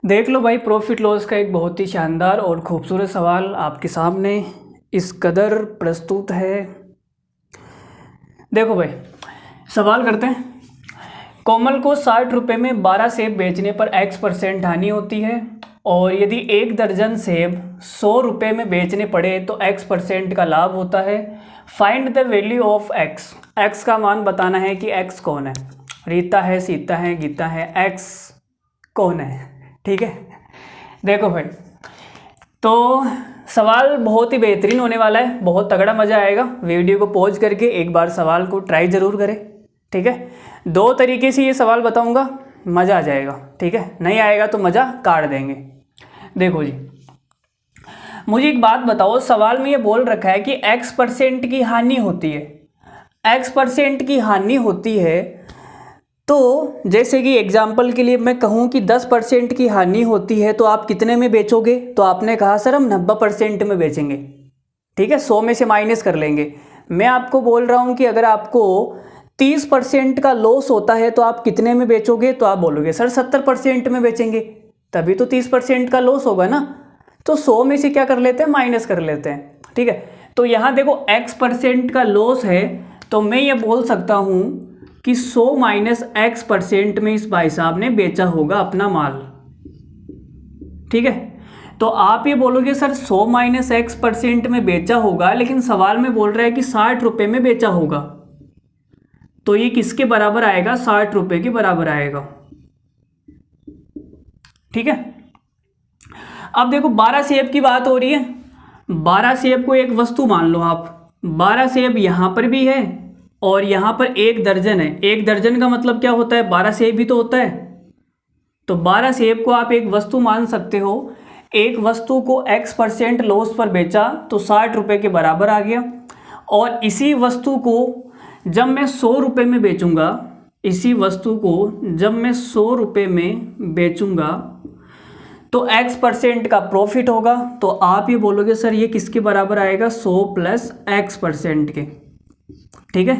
देख लो भाई, profit loss का एक बहुत ही शानदार और खूबसूरत सवाल आपके सामने इस कदर प्रस्तुत है। देखो भाई, सवाल करते हैं। कोमल को 60 रुपये में 12 सेब बेचने पर X% हानि होती है, और यदि 1 दर्जन सेब 100 रुपये में बेचने पड़े तो X% का लाभ होता है। Find the value of X। X का मान बताना है कि X कौन है। रीता है, सीता है, गीता है, X कौन है। ठीक है, देखो भाई, तो सवाल बहुत ही बेहतरीन होने वाला है, बहुत तगड़ा मज़ा आएगा। वीडियो को पॉज करके एक बार सवाल को ट्राई ज़रूर करें। ठीक है, 2 तरीके से ये सवाल बताऊंगा, मज़ा आ जाएगा। ठीक है, नहीं आएगा तो मज़ा काट देंगे। देखो जी, मुझे एक बात बताओ, सवाल में ये बोल रखा है कि X% की हानि होती है। X% की हानि होती है, तो जैसे कि एग्जाम्पल के लिए मैं कहूँ कि 10% की हानि होती है तो आप कितने में बेचोगे, तो आपने कहा सर हम 90% में बेचेंगे। ठीक है, 100 में से माइनस कर लेंगे। मैं आपको बोल रहा हूँ कि अगर आपको 30% का लॉस होता है तो आप कितने में बेचोगे, तो आप बोलोगे सर 70% में बेचेंगे, तभी तो 30% का लॉस होगा ना। तो 100 में से क्या कर लेते हैं, माइनस कर लेते हैं। ठीक है, तो यहाँ देखो X% का लॉस है, तो मैं ये बोल सकता हूँ कि 100 माइनस X% में इस भाई साहब ने बेचा होगा अपना माल। ठीक है, तो आप ये बोलोगे सर 100 माइनस X% में बेचा होगा, लेकिन सवाल में बोल रहा है कि 60 रुपये में बेचा होगा, तो ये किसके बराबर आएगा, 60 रुपये के बराबर आएगा। ठीक है, अब देखो 12 सेब की बात हो रही है। 12 सेब को एक वस्तु मान लो आप। 12 सेब यहाँ पर भी है और यहाँ पर 1 दर्जन है। 1 दर्जन का मतलब क्या होता है, 12 सेब भी तो होता है। तो 12 सेब को आप एक वस्तु मान सकते हो। एक वस्तु को X% लॉस पर बेचा तो 60 रुपये के बराबर आ गया। और इसी वस्तु को जब मैं 100 रुपये में बेचूंगा, इसी वस्तु को जब मैं 100 रुपये में बेचूंगा तो X% का प्रॉफिट होगा। तो आप ये बोलोगे सर ये किसके बराबर आएगा, 100 प्लस X% के। ठीक है,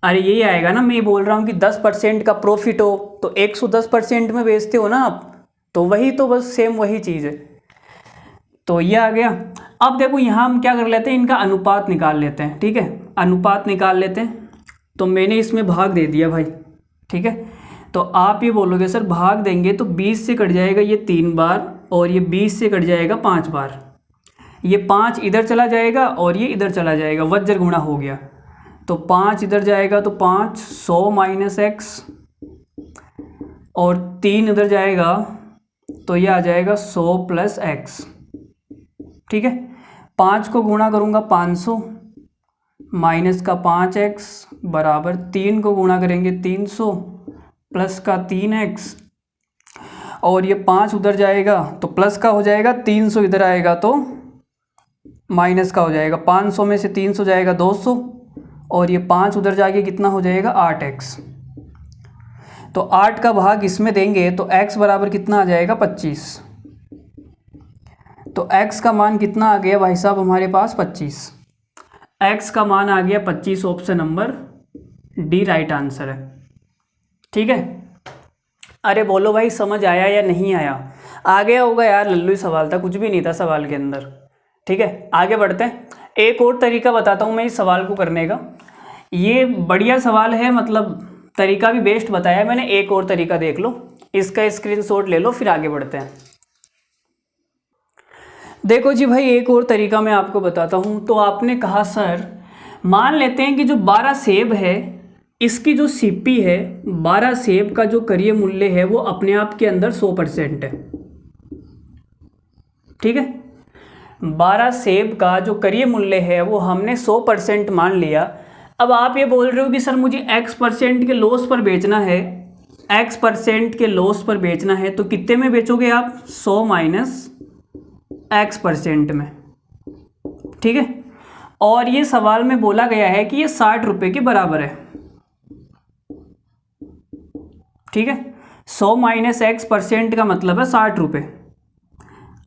अरे यही आएगा ना। मैं ये बोल रहा हूँ कि 10% का प्रॉफिट हो तो 110% में बेचते हो ना आप, तो वही तो बस सेम वही चीज़ है। तो ये आ गया। अब देखो यहाँ हम क्या कर लेते हैं, इनका अनुपात निकाल लेते हैं। ठीक है, अनुपात निकाल लेते हैं। तो मैंने इसमें भाग दे दिया भाई। ठीक है, तो आप ये बोलोगे सर भाग देंगे तो 20 से कट जाएगा ये 3 बार, और ये 20 से कट जाएगा 5 बार। ये 5 इधर चला जाएगा और ये इधर चला जाएगा, वज्र गुणा हो गया। तो 5 इधर जाएगा तो 5, 100 माइनस X, और 3 इधर जाएगा तो ये आ जाएगा 100 प्लस X। ठीक है, 5 को गुणा करूँगा 500 माइनस का 5X बराबर 3 को गुणा करेंगे 300 प्लस का 3X, और ये 5 उधर जाएगा तो प्लस का हो जाएगा, 300 इधर आएगा तो माइनस का हो जाएगा। 500 में से 300 जाएगा 200, और ये 5 उधर जाके कितना हो जाएगा 8X। तो 8 का भाग इसमें देंगे तो X बराबर कितना आ जाएगा 25। तो X का मान कितना आ गया भाई साहब हमारे पास 25। X का मान आ गया 25, option number D right answer है। ठीक है, अरे बोलो भाई समझ आया या नहीं आया। आ गया होगा यार, लल्लू सवाल था, कुछ भी नहीं था सवाल के अंदर। ठीक है, आगे बढ़ते हैं। एक और तरीका बताता हूँ मैं इस सवाल को करने का। ये बढ़िया सवाल है, मतलब तरीका भी बेस्ट बताया मैंने। एक और तरीका देख लो, इसका स्क्रीनशॉट ले लो, फिर आगे बढ़ते हैं। देखो जी भाई, एक और तरीका मैं आपको बताता हूँ। तो आपने कहा सर मान लेते हैं कि जो 12 सेब है, इसकी जो सीपी है, 12 सेब का जो क्रय मूल्य है वो अपने आप के अंदर 100% है। ठीक है, 12 सेब का जो क्रय मूल्य है वो हमने 100% मान लिया। अब आप ये बोल रहे हो कि सर मुझे X% के लॉस पर बेचना है, X% के लॉस पर बेचना है, तो कितने में बेचोगे आप, 100 माइनस X% में। ठीक है, और ये सवाल में बोला गया है कि ये 60 रुपये के बराबर है। ठीक है, 100 माइनस X% का मतलब है 60 रुपये।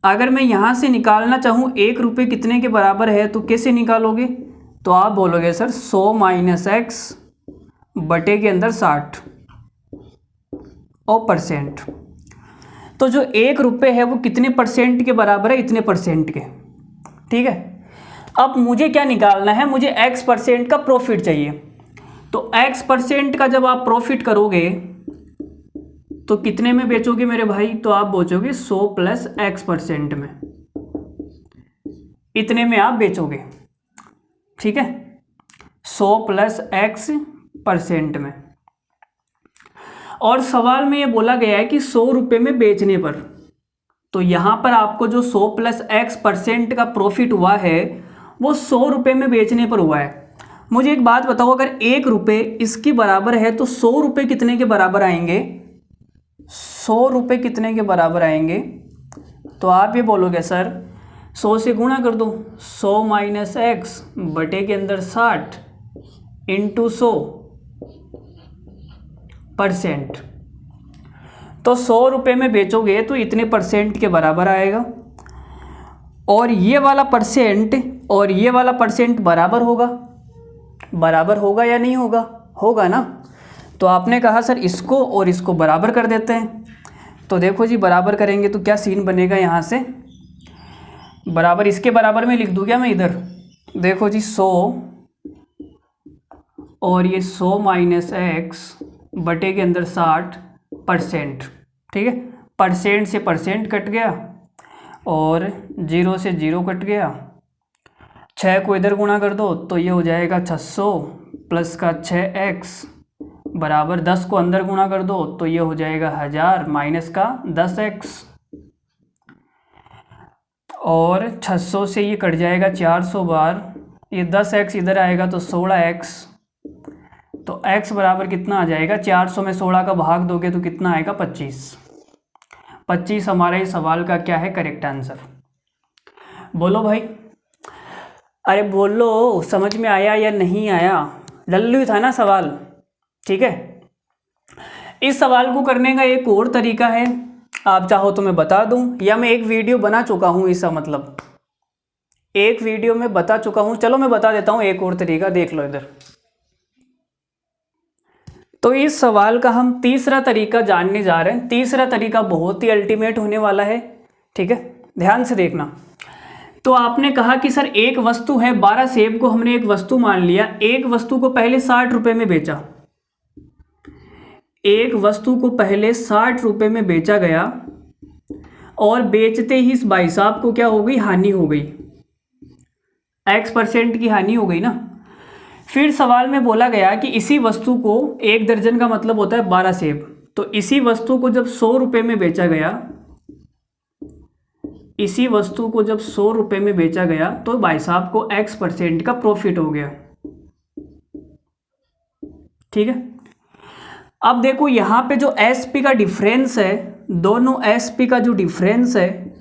अगर मैं यहाँ से निकालना चाहूँ 1 रुपये कितने के बराबर है, तो कैसे निकालोगे, तो आप बोलोगे सर 100 माइनस X बटे के अंदर 60 और %। तो जो 1 रुपये है वो कितने परसेंट के बराबर है, इतने परसेंट के। ठीक है, अब मुझे क्या निकालना है, मुझे x% का प्रॉफिट चाहिए। तो x% का जब आप प्रॉफिट करोगे तो कितने में बेचोगे मेरे भाई, तो आप बेचोगे 100 प्लस x% में, इतने में आप बेचोगे। ठीक है, 100 प्लस x% में। और सवाल में ये बोला गया है कि 100 रुपये में बेचने पर, तो यहाँ पर आपको जो 100 प्लस x% का प्रॉफिट हुआ है वो 100 रुपये में बेचने पर हुआ है। मुझे एक बात बताओ, अगर 1 रुपये इसके बराबर है तो 100 रुपये कितने के बराबर आएंगे, 100 रुपये कितने के बराबर आएंगे, तो आप ये बोलोगे सर 100 से गुणा कर दो, 100 माइनस x बटे के अंदर 60 इंटू 100%। तो 100 रुपये में बेचोगे तो इतने परसेंट के बराबर आएगा, और ये वाला परसेंट और ये वाला परसेंट बराबर होगा, बराबर होगा या नहीं होगा, होगा ना। तो आपने कहा सर इसको और इसको बराबर कर देते हैं। तो देखो जी, बराबर करेंगे तो क्या सीन बनेगा, यहाँ से बराबर इसके बराबर में लिख दूँ क्या मैं इधर, देखो जी 100 और ये 100 माइनस x बटे के अंदर 60%। ठीक है, परसेंट से परसेंट कट गया और 0 से 0 कट गया, 6 को इधर गुणा कर दो तो ये हो जाएगा 600 प्लस का 6x बराबर 10 को अंदर गुणा कर दो तो ये हो जाएगा 1000 माइनस का 10x, और 600 से ये कट जाएगा 400 बार, ये 10x इधर आएगा तो 16x, तो x बराबर कितना आ जाएगा, 400 में 16 का भाग दोगे तो कितना आएगा 25। 25 हमारे इस सवाल का क्या है, करेक्ट आंसर। बोलो भाई, अरे बोलो, समझ में आया या नहीं आया, लल्लू था ना सवाल। ठीक है, इस सवाल को करने का एक और तरीका है, आप चाहो तो मैं बता दूं, या मैं एक वीडियो बना चुका हूं, इसका मतलब एक वीडियो में बता चुका हूं। चलो मैं बता देता हूं एक और तरीका, देख लो इधर। तो इस सवाल का हम तीसरा तरीका जानने जा रहे हैं। तीसरा तरीका बहुत ही अल्टीमेट होने वाला है। ठीक है, ध्यान से देखना। तो आपने कहा कि सर एक वस्तु है, 12 सेब को हमने एक वस्तु मान लिया, एक वस्तु को पहले 60 रुपये में बेचा, एक वस्तु को पहले 60 रुपये में बेचा गया, और बेचते ही इस भाई साहब को क्या हो गई, हानि हो गई, x% की हानि हो गई ना। फिर सवाल में बोला गया कि इसी वस्तु को, 1 दर्जन का मतलब होता है 12 सेब, तो इसी वस्तु को जब 100 रुपये में बेचा गया, इसी वस्तु को जब 100 रुपये में बेचा गया तो भाई साहब को x% का प्रॉफिट हो गया। ठीक है, अब देखो यहाँ पे जो SP का डिफरेंस है, दोनों SP का जो डिफरेंस है,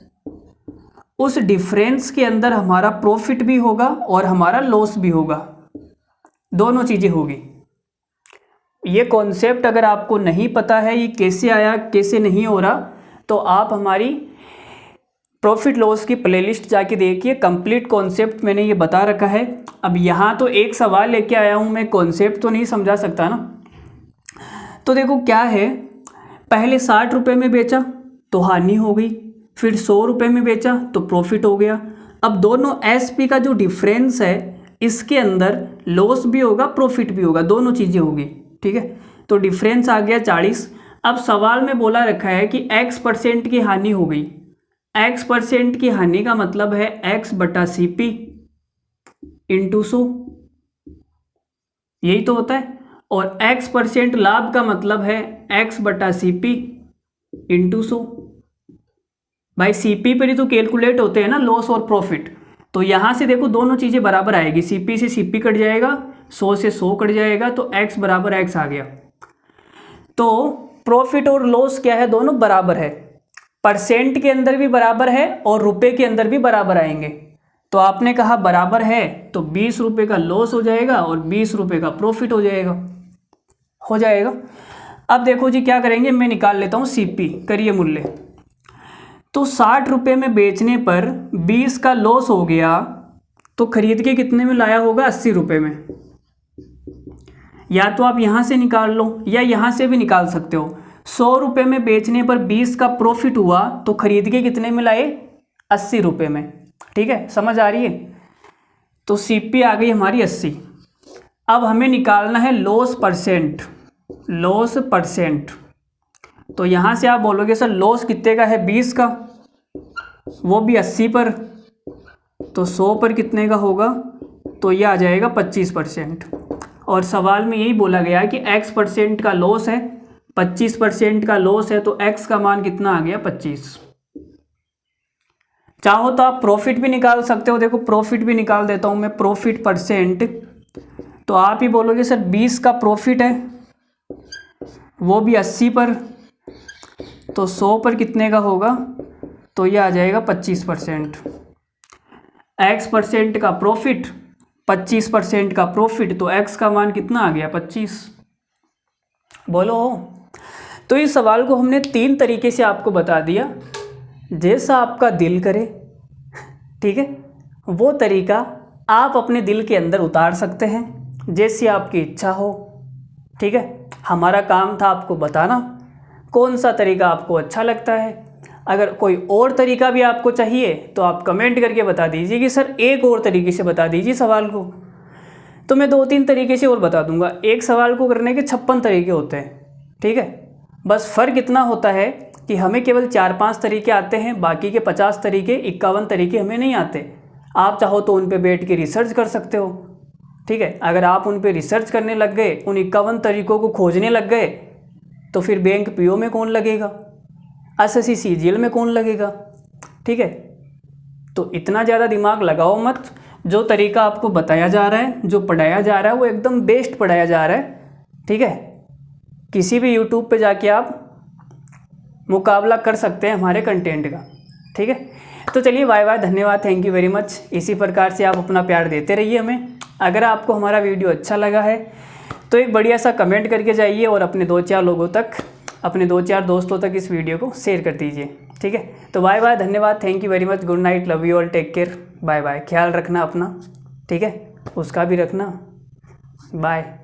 उस डिफरेंस के अंदर हमारा प्रॉफिट भी होगा और हमारा लॉस भी होगा, दोनों चीज़ें होगी। ये कॉन्सेप्ट अगर आपको नहीं पता है ये कैसे आया कैसे नहीं हो रहा, तो आप हमारी प्रॉफिट लॉस की प्लेलिस्ट जाके देखिए, कंप्लीट कॉन्सेप्ट मैंने ये बता रखा है। अब यहाँ तो एक सवाल लेके आया हूँ मैं, कॉन्सेप्ट तो नहीं समझा सकता ना। तो देखो क्या है, पहले 60 रुपये में बेचा तो हानि हो गई, फिर 100 रुपये में बेचा तो प्रॉफिट हो गया। अब दोनों SP का जो डिफरेंस है इसके अंदर लॉस भी होगा प्रॉफिट भी होगा, दोनों चीज़ें होगी। ठीक है, तो डिफरेंस आ गया 40। अब सवाल में बोला रखा है कि x% की हानि हो गई, x% की हानि का मतलब है x/CP इंटू 100, यही तो होता है। और x% लाभ का मतलब है x/CP इंटू 100। भाई CP पर ही तो कैलकुलेट होते हैं ना लॉस और प्रॉफिट, तो यहाँ से देखो दोनों चीज़ें बराबर आएगी, CP से CP कट जाएगा, 100 से 100 कट जाएगा, तो x बराबर x आ गया। तो प्रॉफिट और लॉस क्या है, दोनों बराबर है, परसेंट के अंदर भी बराबर है और रुपए के अंदर भी बराबर आएंगे। तो आपने कहा बराबर है तो 20 रुपये का लॉस हो जाएगा और 20 रुपये का प्रॉफिट हो जाएगा। अब देखो जी क्या करेंगे, मैं निकाल लेता हूँ CP, करिए मूल्य। तो 60 रुपये में बेचने पर 20 का लॉस हो गया, तो खरीद के कितने में लाया होगा, 80 रुपये में। या तो आप यहाँ से निकाल लो या यहाँ से भी निकाल सकते हो। 100 रुपये में बेचने पर 20 का प्रॉफिट हुआ तो खरीद के कितने में लाए? 80 रुपये में। ठीक है, समझ आ रही है? तो CP आ गई हमारी 80। अब हमें निकालना है लॉस परसेंट। लॉस परसेंट तो यहाँ से आप बोलोगे सर लॉस कितने का है? 20 का, वो भी 80 पर, तो 100 पर कितने का होगा? तो ये आ जाएगा 25%। और सवाल में यही बोला गया है कि x% का लॉस है, 25% का लॉस है, तो x का मान कितना आ गया? 25। चाहो तो आप प्रॉफिट भी निकाल सकते हो। देखो प्रॉफिट भी निकाल देता हूँ मैं, प्रॉफिट परसेंट। तो आप ही बोलोगे सर 20 का प्रॉफिट है, वो भी 80 पर, तो 100 पर कितने का होगा? तो ये आ जाएगा 25%। x% का प्रॉफिट, 25% का प्रॉफिट, तो x का मान कितना आ गया? 25। बोलो। तो इस सवाल को हमने 3 तरीके से आपको बता दिया, जैसा आपका दिल करे। ठीक है, वो तरीका आप अपने दिल के अंदर उतार सकते हैं, जैसी आपकी इच्छा हो। ठीक है, हमारा काम था आपको बताना कौन सा तरीका आपको अच्छा लगता है। अगर कोई और तरीका भी आपको चाहिए तो आप कमेंट करके बता दीजिए कि सर एक और तरीके से बता दीजिए सवाल को, तो मैं 2-3 तरीके से और बता दूंगा। एक सवाल को करने के 56 तरीके होते हैं। ठीक है, बस फ़र्क इतना होता है कि हमें केवल 4-5 तरीके आते हैं, बाकी के 50 तरीके 51 तरीके हमें नहीं आते। आप चाहो तो उन पे बैठ के रिसर्च कर सकते हो। ठीक है, अगर आप उन पे रिसर्च करने लग गए, उन 51 तरीकों को खोजने लग गए, तो फिर बैंक PO में कौन लगेगा? SSC CGL में कौन लगेगा? ठीक है, तो इतना ज़्यादा दिमाग लगाओ मत। जो तरीका आपको बताया जा रहा है, जो पढ़ाया जा रहा है, वो एकदम बेस्ट पढ़ाया जा रहा है। ठीक है, किसी भी YouTube पे जाके आप मुकाबला कर सकते हैं हमारे कंटेंट का। ठीक है, तो चलिए बाय बाय, धन्यवाद, थैंक यू वेरी मच। इसी प्रकार से आप अपना प्यार देते रहिए हमें। अगर आपको हमारा वीडियो अच्छा लगा है तो एक बढ़िया सा कमेंट करके जाइए और अपने 2-4 लोगों तक, अपने 2-4 दोस्तों तक इस वीडियो को शेयर कर दीजिए। ठीक है, तो बाय बाय, धन्यवाद, thank you very much, good night, love you all, take care, bye bye. ख्याल रखना अपना। ठीक है, उसका भी रखना। बाय।